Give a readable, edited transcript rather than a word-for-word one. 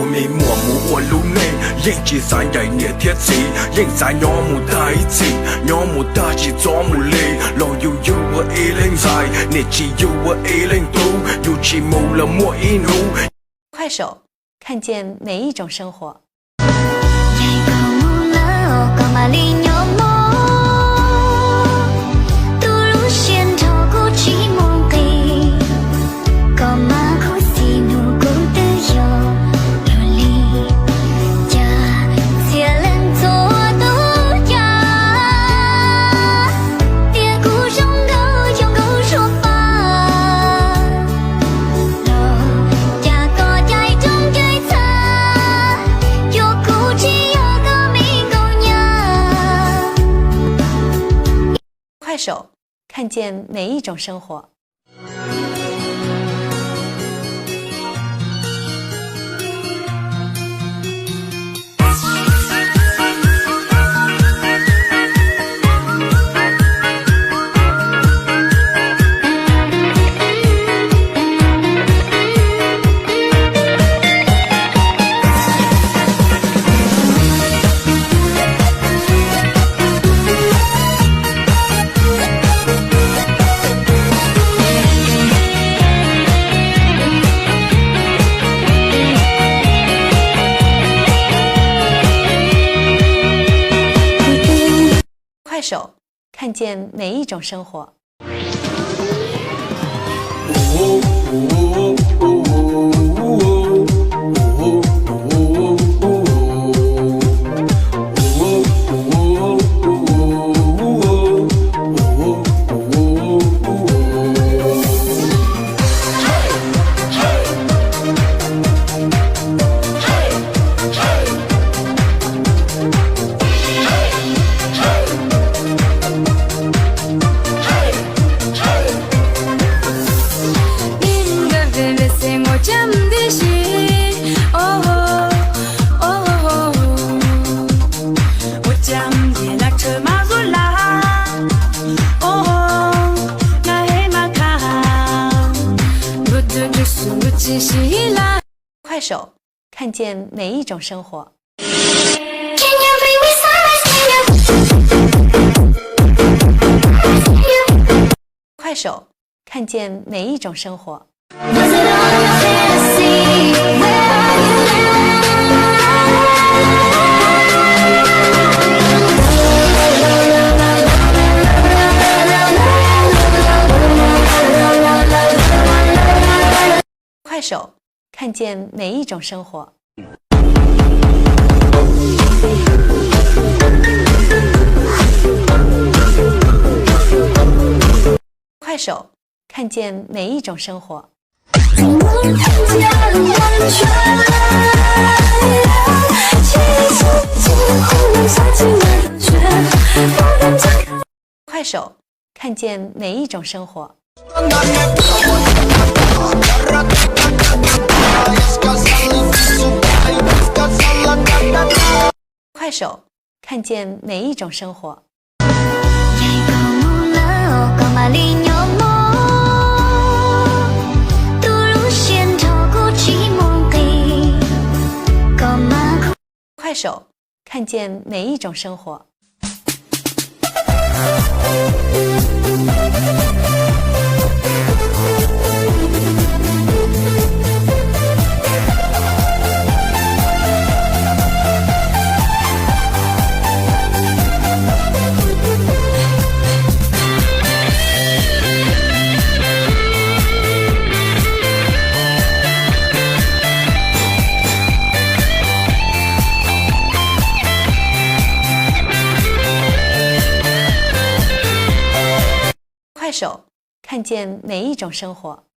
面默默我路内，迎接山野热铁子，迎在仰慕大字，仰慕大字装无力，路要我100载，你只有我100度，有其无了莫一怒。快手，看见每一种生活。快手，看见每一种生活。快手，看见每一种生活。快手，看见每一种生活。快手，看见每一种生活。快手，看见每一种生活。快手，看见每一种生活。快手，看见每一种生活。快手，看见每一种生活。快手，看见每一种生活。快手，看见每一种生活。